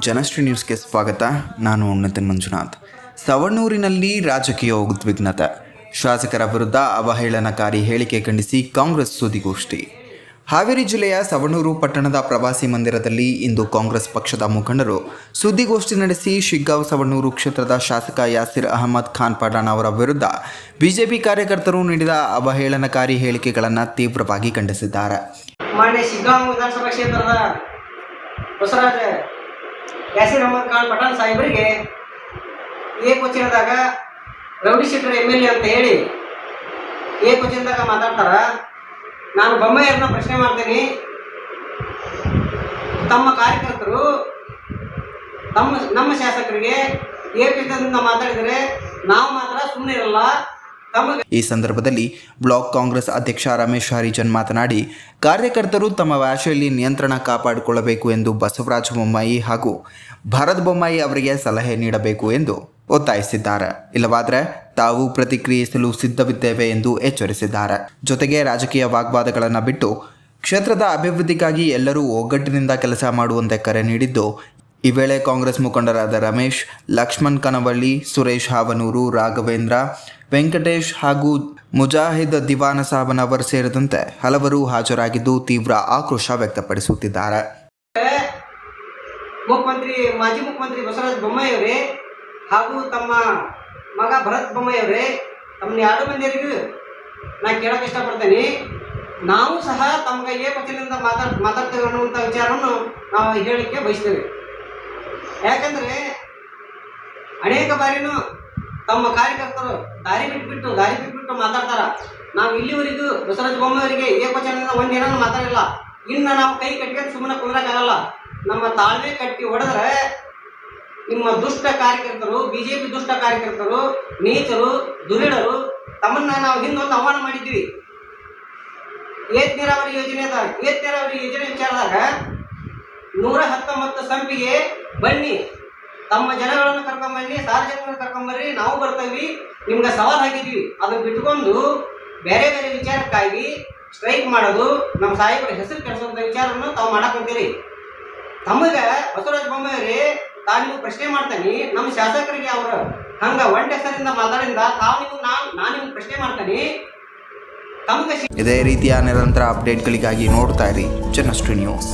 ಜನಶ್ರೀ ನ್ಯೂಸ್ಗೆ ಸ್ವಾಗತ. ನಾನು ನಿತಿನ್ ಮಂಜುನಾಥ್. ಸವಣೂರಿನಲ್ಲಿ ರಾಜಕೀಯ ಉದ್ವಿಗ್ನತೆ. ಶಾಸಕರ ವಿರುದ್ಧ ಅವಹೇಳನಕಾರಿ ಹೇಳಿಕೆ ಖಂಡಿಸಿ ಕಾಂಗ್ರೆಸ್ ಸುದ್ದಿಗೋಷ್ಠಿ. ಹಾವೇರಿ ಜಿಲ್ಲೆಯ ಸವಣೂರು ಪಟ್ಟಣದ ಪ್ರವಾಸಿ ಮಂದಿರದಲ್ಲಿ ಇಂದು ಕಾಂಗ್ರೆಸ್ ಪಕ್ಷದ ಮುಖಂಡರು ಸುದ್ದಿಗೋಷ್ಠಿ ನಡೆಸಿ ಶಿಗ್ಗಾಂವ್ ಸವಣೂರು ಕ್ಷೇತ್ರದ ಶಾಸಕ ಯಾಸಿರ್ ಅಹಮದ್ ಖಾನ್ ಪಠಾಣ್ ಅವರ ವಿರುದ್ಧ ಬಿಜೆಪಿ ಕಾರ್ಯಕರ್ತರು ನೀಡಿದ ಅವಹೇಳನಕಾರಿ ಹೇಳಿಕೆಗಳನ್ನು ತೀವ್ರವಾಗಿ ಖಂಡಿಸಿದ್ದಾರೆ. ಮಾನ್ಯ ಶಿಗ್ಗಾಂವ್ ವಿಧಾನಸಭಾ ಕ್ಷೇತ್ರದ ಹೊಸರಾಜ ಯಾಸಿರ್ ಅಹಮದ್ ಖಾನ್ ಪಠಾಣ್ ಸಾಹೇಬರಿಗೆ ಏಕವಚನದಾಗ ರೌಡಿ ಶೀಟರ್ MLA ಅಂತ ಹೇಳಿ ಏಕವಚನದಾಗ ಮಾತಾಡ್ತಾರ. ನಾನು ಬೊಮ್ಮಾಯಿಯವ್ರನ್ನ ಪ್ರಶ್ನೆ ಮಾಡ್ತೀನಿ, ತಮ್ಮ ಕಾರ್ಯಕರ್ತರು ನಮ್ಮ ಶಾಸಕರಿಗೆ ಏಕವಚನದಿಂದ ಮಾತಾಡಿದರೆ ನಾವು ಮಾತ್ರ ಸುಮ್ಮನೆ ಇರಲ್ಲ. ಈ ಸಂದರ್ಭದಲ್ಲಿ ಬ್ಲಾಕ್ ಕಾಂಗ್ರೆಸ್ ಅಧ್ಯಕ್ಷ ರಮೇಶ್ ಹರಿಜನ್ ಮಾತನಾಡಿ, ಕಾರ್ಯಕರ್ತರು ತಮ್ಮ ಭಾಷೆಯಲ್ಲಿ ನಿಯಂತ್ರಣ ಕಾಪಾಡಿಕೊಳ್ಳಬೇಕು ಎಂದು ಬಸವರಾಜ ಬೊಮ್ಮಾಯಿ ಹಾಗೂ ಭರತ್ ಬೊಮ್ಮಾಯಿ ಅವರಿಗೆ ಸಲಹೆ ನೀಡಬೇಕು ಎಂದು ಒತ್ತಾಯಿಸಿದ್ದಾರೆ. ಇಲ್ಲವಾದರೆ ತಾವು ಪ್ರತಿಕ್ರಿಯಿಸಲು ಸಿದ್ಧವಿದ್ದೇವೆ ಎಂದು ಎಚ್ಚರಿಸಿದ್ದಾರೆ. ಜೊತೆಗೆ ರಾಜಕೀಯ ವಾಗ್ವಾದಗಳನ್ನು ಬಿಟ್ಟು ಕ್ಷೇತ್ರದ ಅಭಿವೃದ್ಧಿಗಾಗಿ ಎಲ್ಲರೂ ಒಗ್ಗಟ್ಟಿನಿಂದ ಕೆಲಸ ಮಾಡುವಂತೆ ಕರೆ ನೀಡಿದ್ದು, ಈ ವೇಳೆ ಕಾಂಗ್ರೆಸ್ ಮುಖಂಡರಾದ ರಮೇಶ್, ಲಕ್ಷ್ಮಣ್ ಕನವಳ್ಳಿ, ಸುರೇಶ್ ಹಾವನೂರು, ರಾಘವೇಂದ್ರ, ವೆಂಕಟೇಶ್ ಹಾಗೂ ಮುಜಾಹಿದ್ ದಿವಾನ ಸಾಬನವರ್ ಸೇರಿದಂತೆ ಹಲವರು ಹಾಜರಾಗಿದ್ದು ತೀವ್ರ ಆಕ್ರೋಶ ವ್ಯಕ್ತಪಡಿಸುತ್ತಿದ್ದಾರೆ. ಮಾಜಿ ಮುಖ್ಯಮಂತ್ರಿ ಬಸವರಾಜ ಬೊಮ್ಮಾಯಿ ಅವರೇ ಹಾಗೂ ತಮ್ಮ ಮಗ ಭರತ್ ಬೊಮ್ಮಾಯಿ ಅವರೇ, ತಮ್ಮ ಎರಡು ಮಂದಿಯರಿಗೂ ನಾನು ಕೇಳಕ್ಕೆ ಇಷ್ಟಪಡ್ತೇನೆ. ನಾವು ಸಹ ತಮಗೆ ಏಕವಚನದಿಂದ ಮಾತಾಡ್ತೇವೆ ಅನ್ನುವಂಥ ವಿಚಾರವನ್ನು ನಾವು ಹೇಳಲಿಕ್ಕೆ ಬಯಸ್ತೇವೆ. ಯಾಕಂದರೆ ಅನೇಕ ಬಾರಿನೂ ತಮ್ಮ ಕಾರ್ಯಕರ್ತರು ದಾರಿ ಬಿಟ್ಬಿಟ್ಟು ಮಾತಾಡ್ತಾರ. ನಾವು ಇಲ್ಲಿವರೆಗೂ ಬಸವರಾಜ ಬೊಮ್ಮಾಯಿಯವರಿಗೆ ಏಕವಚನದಿಂದ ಒಂದೇನೂ ಮಾತಾಡಿಲ್ಲ. ಇನ್ನು ನಾವು ಕೈ ಕಟ್ಕೊಂಡು ಸುಮ್ಮನೆ ಕುಂದ್ರಕ್ಕಾಗಲ್ಲ. ನಮ್ಮ ತಾಳ್ಮೆ ಕಟ್ಟಿ ಹೊಡೆದ್ರೆ ನಿಮ್ಮ ದುಷ್ಟ ಕಾರ್ಯಕರ್ತರು, ಬಿಜೆಪಿ ದುಷ್ಟ ಕಾರ್ಯಕರ್ತರು, ನೀಚರು, ದುರಿಡರು ತಮ್ಮನ್ನ ನಾವು ಹಿಂದೊಂದು ಆಹ್ವಾನ ಮಾಡಿದ್ವಿ. ಏತ್ ನೀರಾವರಿ ಯೋಜನೆ ವಿಚಾರದಾಗ 119 ಸಂಪಿಗೆ ಬನ್ನಿ, ತಮ್ಮ ಜನಗಳನ್ನು ಕರ್ಕೊಂಬನ್ನಿ, ಸಾರ್ವಜನಿಕರನ್ನು ಕರ್ಕೊಂಬರ್ರಿ, ನಾವು ಬರ್ತೇವೆ, ನಿಮ್ಗೆ ಸವಾಲು ಹಾಕಿದ್ವಿ. ಅದನ್ನು ಬಿಟ್ಕೊಂಡು ಬೇರೆ ಬೇರೆ ವಿಚಾರಕ್ಕಾಗಿ ಸ್ಟ್ರೈಕ್ ಮಾಡೋದು, ನಮ್ಮ ಸಾಹೇಬರ ಹೆಸರು ಕೆಡಿಸುವಂಥ ವಿಚಾರವನ್ನು ತಾವು ಮಾಡಕೊಂತೀರಿ. ತಮಗೆ ಬಸವರಾಜ ಬೊಮ್ಮಾಯಿಯವರೇ, ತಾವು ಪ್ರಶ್ನೆ ಮಾಡ್ತಾನೆ, ನಮ್ಮ ಶಾಸಕರಿಗೆ ಅವರು ಹಂಗ ಒಂಟೆ ಹೆಸರಿಂದ ಮಾತಾಡಿಂದ ನಾನು ನಿಮ್ಗೆ ಪ್ರಶ್ನೆ ಮಾಡ್ತಾನೆ. ಇದೇ ರೀತಿಯ ನಿರಂತರ ಅಪ್ಡೇಟ್ಗಳಿಗಾಗಿ ನೋಡ್ತಾ ಇರಿ ಜನಶ್ರೀ ನ್ಯೂಸ್.